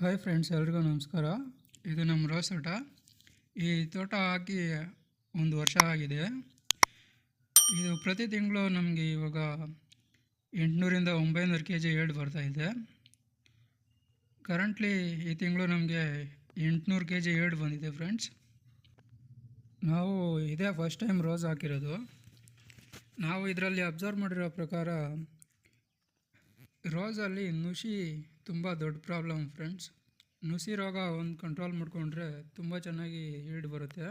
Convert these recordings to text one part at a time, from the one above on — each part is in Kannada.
ಹಾಯ್ ಫ್ರೆಂಡ್ಸ್, ಎಲ್ರಿಗೂ ನಮಸ್ಕಾರ. ಇದು ನಮ್ಮ ರೋಸ್ ತೋಟ. ಈ ತೋಟ ಹಾಕಿ ಒಂದು ವರ್ಷ ಆಗಿದೆ. ಇದು ಪ್ರತಿ ತಿಂಗಳು ನಮಗೆ ಇವಾಗ 800ರಿಂದ 900 kg ಏಡ್ ಬರ್ತಾಯಿದೆ. ಕರೆಂಟ್ಲಿ ಈ ತಿಂಗಳು ನಮಗೆ 800 kg ಏಡ್ ಬಂದಿದೆ ಫ್ರೆಂಡ್ಸ್. ನಾವು ಇದೇ ಫಸ್ಟ್ ಟೈಮ್ ರೋಸ್ ಹಾಕಿರೋದು. ನಾವು ಇದರಲ್ಲಿ ಅಬ್ಸರ್ವ್ ಮಾಡಿರೋ ಪ್ರಕಾರ ರೋಸಲ್ಲಿ ನುಸಿ ತುಂಬ ದೊಡ್ಡ ಪ್ರಾಬ್ಲಮ್ ಫ್ರೆಂಡ್ಸ್. ನುಸಿ ರೋಗ ಒಂದು ಕಂಟ್ರೋಲ್ ಮಾಡಿಕೊಂಡ್ರೆ ತುಂಬ ಚೆನ್ನಾಗಿ ಈಲ್ಡ್ ಬರುತ್ತೆ.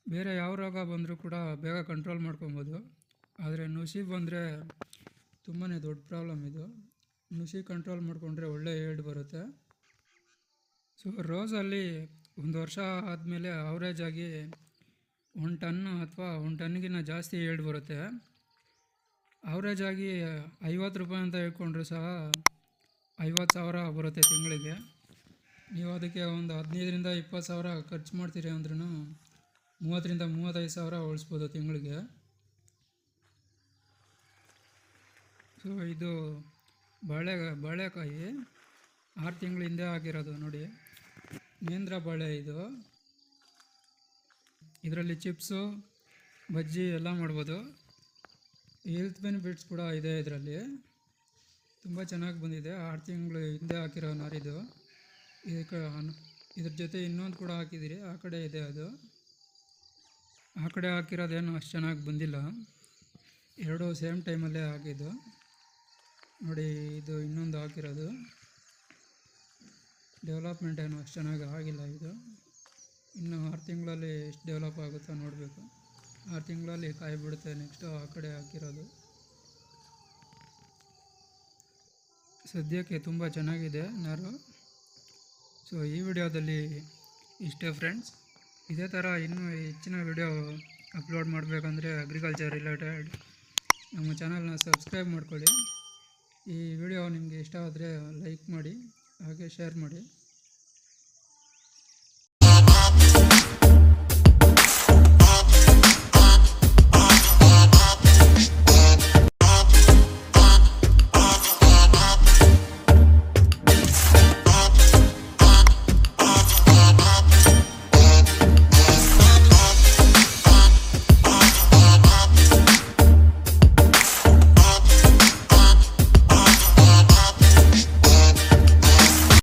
ಬೇರೆ ಯಾವ ರೋಗ ಬಂದರೂ ಕೂಡ ಬೇಗ ಕಂಟ್ರೋಲ್ ಮಾಡ್ಕೊಬೋದು. ಆದರೆ ನುಸಿ ಬಂದರೆ ತುಂಬಾ ದೊಡ್ಡ ಪ್ರಾಬ್ಲಮ್ ಇದು. ನುಸಿ ಕಂಟ್ರೋಲ್ ಮಾಡಿಕೊಂಡ್ರೆ ಒಳ್ಳೆ ಈಲ್ಡ್ ಬರುತ್ತೆ. ಸೊ ರೋಸಲ್ಲಿ ಒಂದು ವರ್ಷ ಆದಮೇಲೆ ಅವರೇಜ್ ಆಗಿ 1 ಟನ್ ಅಥವಾ 1 ಟನ್ಗಿಂತ ಜಾಸ್ತಿ ಈಲ್ಡ್ ಬರುತ್ತೆ. ಅವರೇಜ್ ಆಗಿ 50 ರೂಪಾಯಿ ಅಂತ ಹೇಳ್ಕೊಂಡ್ರೆ ಸಹ 50,000 ಬರುತ್ತೆ ತಿಂಗಳಿಗೆ. ನೀವು ಅದಕ್ಕೆ ಒಂದು 15ರಿಂದ 20,000 ಖರ್ಚು ಮಾಡ್ತೀರಿ ಅಂದ್ರೂ 30ರಿಂದ 35,000 ಉಳಿಸ್ಬೋದು ತಿಂಗಳಿಗೆ. ಸೊ ಇದು ಬಾಳೆಕಾಯಿ 6 ತಿಂಗಳ ಹಿಂದೆ ಹಾಕಿರೋದು ನೋಡಿ. ನೇಂದ್ರ ಬಾಳೆ ಇದು. ಇದರಲ್ಲಿ ಚಿಪ್ಸು, ಬಜ್ಜಿ ಎಲ್ಲ ಮಾಡ್ಬೋದು. ಹೆಲ್ತ್ ಬೆನಿಫಿಟ್ಸ್ ಕೂಡ ಇದೆ ಇದರಲ್ಲಿ. ತುಂಬ ಚೆನ್ನಾಗಿ ಬಂದಿದೆ. 6 ತಿಂಗಳು ಹಿಂದೆ ಹಾಕಿರೋ ನಾರಿದು. ಇದ್ರ ಜೊತೆ ಇನ್ನೊಂದು ಕೂಡ ಹಾಕಿದ್ದೀರಿ, ಆ ಕಡೆ ಇದೆ ಅದು. ಆ ಕಡೆ ಹಾಕಿರೋದೇನು ಅಷ್ಟು ಚೆನ್ನಾಗಿ ಬಂದಿಲ್ಲ. ಎರಡೂ ಸೇಮ್ ಟೈಮಲ್ಲೇ ಹಾಕಿದ್ದು ನೋಡಿ. ಇದು ಇನ್ನೊಂದು ಹಾಕಿರೋದು. ಡೆವಲಪ್ಮೆಂಟ್ ಏನು ಅಷ್ಟು ಚೆನ್ನಾಗಿ ಆಗಿಲ್ಲ ಇದು. ಇನ್ನು 6 ತಿಂಗಳಲ್ಲಿ ಎಷ್ಟು ಡೆವಲಪ್ ಆಗುತ್ತೋ ನೋಡಬೇಕು. 6 ತಿಂಗಳಲ್ಲಿ ಕಾಯಿ ಬಿಡುತ್ತೆ. ನೆಕ್ಸ್ಟು ಆ ಕಡೆ ಹಾಕಿರೋದು. ಸದ್ಯಕ್ಕೆ ತುಂಬ ಚೆನ್ನಾಗಿದೆ ನಾರು. ಸೊ ಈ ವಿಡಿಯೋದಲ್ಲಿ ಇಷ್ಟೇ ಫ್ರೆಂಡ್ಸ್. ಇದೇ ಥರ ಇನ್ನೂ ಹೆಚ್ಚಿನ ವಿಡಿಯೋ ಅಪ್ಲೋಡ್ ಮಾಡಬೇಕಂದ್ರೆ ಅಗ್ರಿಕಲ್ಚರ್ ರಿಲೇಟೆಡ್ ನಮ್ಮ ಚಾನಲ್ನ ಸಬ್ಸ್ಕ್ರೈಬ್ ಮಾಡ್ಕೊಳ್ಳಿ. ಈ ವಿಡಿಯೋ ನಿಮಗೆ ಇಷ್ಟ ಆದರೆ ಲೈಕ್ ಮಾಡಿ, ಹಾಗೆ ಶೇರ್ ಮಾಡಿ.